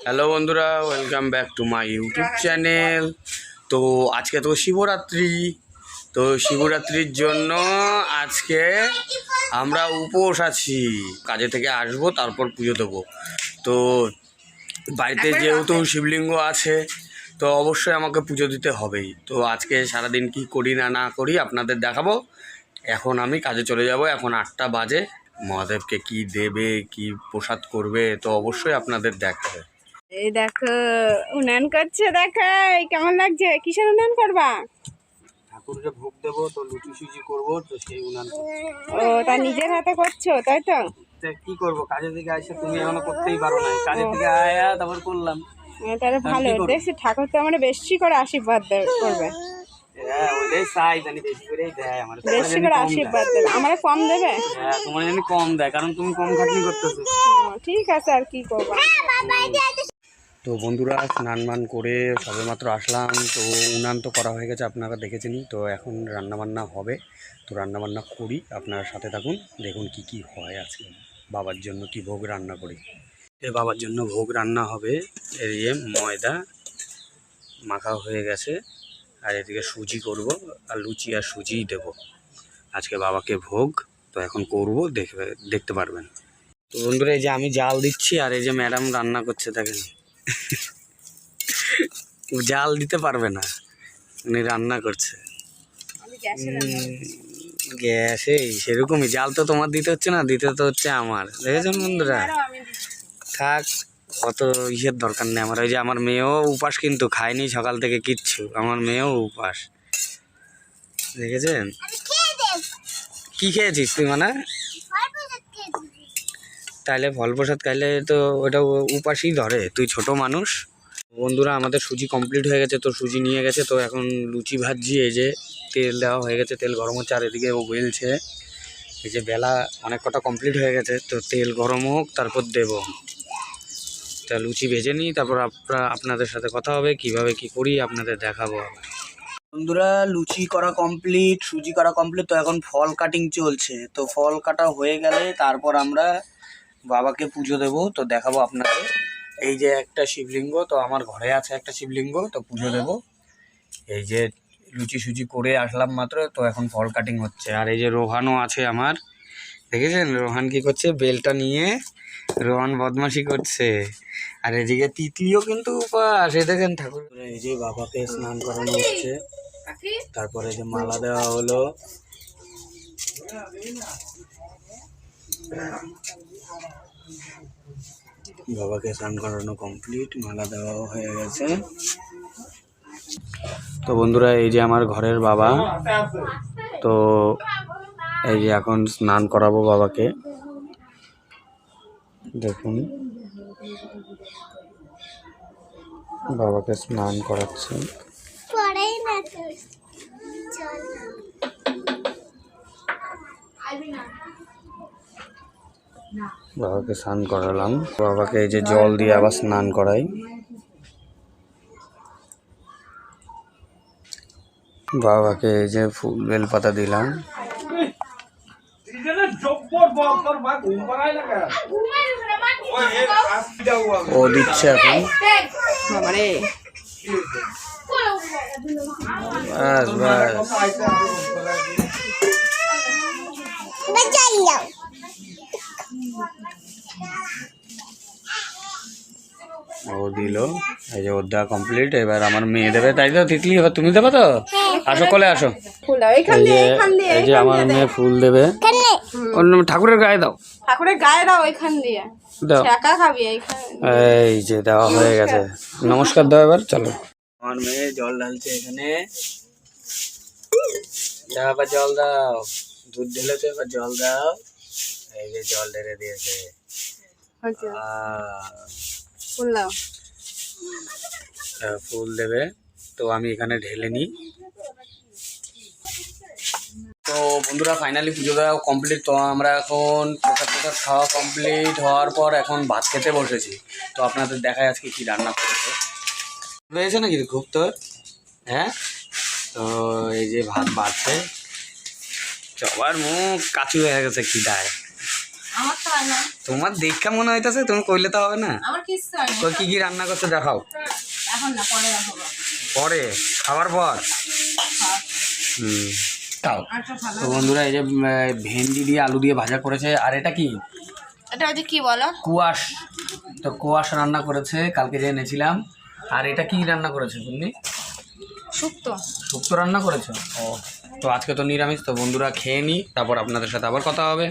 Hello বন্ধুরা, welcome back to my YouTube channel. তো আজকে তো শিবরাত্রি। তো শিবরাত্রির জন্য আজকে আমরা উপোস আছি। কাজে থেকে আসবো, তারপর পুজো দেবো। তো বাড়িতে যেহেতু শিবলিঙ্গ আছে, তো অবশ্যই আমাকে পুজো দিতে হবেই। তো আজকে সারাদিন কি করি না করি আপনাদের দেখাবো। এখন আমি কাজে চলে যাব। এখন 8টা বাজে। মহাদেবকে কি দেবে, কি প্রসাদ করবে, তো অবশ্যই আপনাদের দেখাবে। এই দেখো উনান করছে, দেখো কেমন লাগছে। কিসের উনান করবা? ঠাকুরকে ভোগ দেবো, তো লুচি সুচি করবো, তো সেই উনান। ও, তা নিজের হাতে করছো, তাই তো? কি করবো, কাজে থেকে আসে তুমি এখনো করতেই পারো না। কাজে থেকে আয়া তারপর করলাম। তাহলে ভালো দেখছি, ঠাকুর তো আমার বেশি করে আশীর্বাদ করবে। হ্যাঁ, ওইটাই চাই, জানি বেশি করেই দেয় আমার। বেশি করে আশীর্বাদ দেবে, আমার কম দেবে? হ্যাঁ, তোমার জানি কম দেয়, কারণ তুমি কম খাটনি করতেছো। ঠিক আছে, আর কি করবা। তো বন্ধুরা, স্নান মান করে সবে মাত্র আসলাম। তো উনান তো করা হয়ে গেছে, আপনারা দেখেছেনই। তো এখন রান্নাবান্না হবে। তো রান্নাবান্না করি, আপনারা সাথে থাকুন, দেখুন কি কি হয় আজকে। বাবার জন্য কি ভোগ রান্না করি। বাবার জন্য ভোগ রান্না হবে। এদিকে ময়দা মাখা হয়ে গেছে, আর এদিকে সুজি করব, আর লুচি আর সুজিই দেব আজকে বাবাকে ভোগ। তো এখন করব, দেখতে পারবেন। তো বন্ধুরা, এই যে আমি জাল দিচ্ছি, আর এই যে ম্যাডাম রান্না করছে, দেখেন। জাল দিতে পারবে না, উনি রান্না করছে গ্যাসেই। সেরকমই জাল তো তোমার দিতে হচ্ছে না, দিতে তো হচ্ছে আমার। দেখেছেন বন্ধুরা, থাক, অত ইসের দরকার নেই আমার। ওই যে আমার মেয়েও উপাস, কিন্তু খায়নি সকাল থেকে কিচ্ছু। আমার মেয়েও উপাস, দেখেছেন। কি খেয়েছিস তুই? মানে তাইলে ফল প্রসাদ খাইলে তো ওটা উপাসই ধরে, তুই ছোট মানুষ। বন্ধুরা, আমাদের সুজি কমপ্লিট হয়ে গেছে, তো সুজি নিয়ে গেছে। তো এখন লুচি ভাজছি। এই যে তেল দেওয়া হয়ে গেছে, তেল গরম হচ্ছে, আর এদিকে ও বেলছে। এই যে বেলা অনেক কটা কমপ্লিট হয়ে গেছে, তো তেল গরম হোক, তারপর দেব। তা লুচি ভেজে নিই, তারপর আপনাদের সাথে কথা হবে, কিভাবে কি করি আপনাদের দেখাবো আবার। বন্ধুরা, লুচি করা কমপ্লিট, সুজি করা কমপ্লিট। তো এখন ফল কাটিং চলছে। তো ফল কাটা হয়ে গেলে তারপর আমরা বাবাকে পুজো দেব, তো দেখাবো আপনাদের। এই যে একটা শিবলিঙ্গ, তো আমার ঘরে আছে একটা শিবলিঙ্গ, তো পুজো দেব। এই যে লুচি সুজি করে আসলাম মাত্র, তো এখন ফল কাটিং হচ্ছে। আর এই যে রোহানও আছে আমার, দেখেছেন রোহান কি করছে, বেলটা নিয়ে রোহান বদমাশি করছে। আর এদিকে তিতলিও কিন্তু উপাস, এই দেখেন ঠাকুর। এই যে বাবাকে স্নান করানো হচ্ছে, তারপরে যে মালা দেওয়া হলো। বাবাকে স্নান করানো কমপ্লিট, মালা দেওয়াও হয়ে গেছে। তো বন্ধুরা, এই যে আমার ঘরের বাবা, তো এই যে এখন স্নান করাবো বাবাকে, দেখুন বাবাকে স্নান করাচ্ছে। বাবাকে স্নান করালাম, বাবাকে এই যে জল দিয়ে আবার স্নান করাই। বাবাকে এই যে ফুল বেলপাতা দিলাম। ও দিচ্ছে এখন। বাস বাস, ও দিল। এই যে ওর দেওয়া কমপ্লিট, এবার আমার মেয়ে দেবে, তাই তো তিতলি? এবার তুমি দেবে তো? আসো, কোলে আসো। এই যে আমার মেয়ে ফুল দেবে। অন্য ঠাকুরের গায়ে দাও, ঠাকুরের গায়ে দাও, ওইখান দিয়ে দাও। একা খাবি এইখানে। এই যে দেওয়া হয়ে গেছে, নমস্কার দাও। এবার চলো, আমার মেয়ে জল ঢালছে এখানে। দাও, এবার জল দাও। দুধ ঢেলেছে, এবার জল দাও। এই যে জল ঢেলে দিয়েছে। ফুল দাও, ফুল দেবে। তো আমি এখানে ঢেলে নিই। তো বন্ধুরা, ফাইনালি পুজো দেওয়া কমপ্লিট। তো আমরা এখন প্রসাদ খাওয়া কমপ্লিট হওয়ার পর এখন ভাত খেতে বসেছি। তো আপনাদের দেখায় আজকে কি রান্না করেছে। রয়েছে নাকি খুব তোর? হ্যাঁ, তো এই যে ভাত বাড়ছে, সবার মুখ কাচু হয়ে গেছে খিদায়। আমার তো হয় না, তোমার দেখা মনে হইতেছে, তুমি কইলে তো হবে না। আমার কিচ্ছু হয় না। তো কি কি রান্না করছে দেখাও। এখন না, পরে রাখবো। পরে খাওয়ার পর খাও। আচ্ছা ভালো। তো বন্ধুরা এই যে ভেন্ডি দিয়ে আলু দিয়ে ভাজা করেছে। আর এটা কি? এটা হচ্ছে কি বলো? কুয়াশ। তো কুয়াশ রান্না করেছে, কালকে যে এনেছিলাম। আর এটা কি রান্না করেছে তুমি? শুক্তো। শুক্তো রান্না করেছো? ও, তো আজকে তো নিরামিষ। তো বন্ধুরা খেয়ে নিই, তারপর আপনাদের সাথে আবার কথা হবে।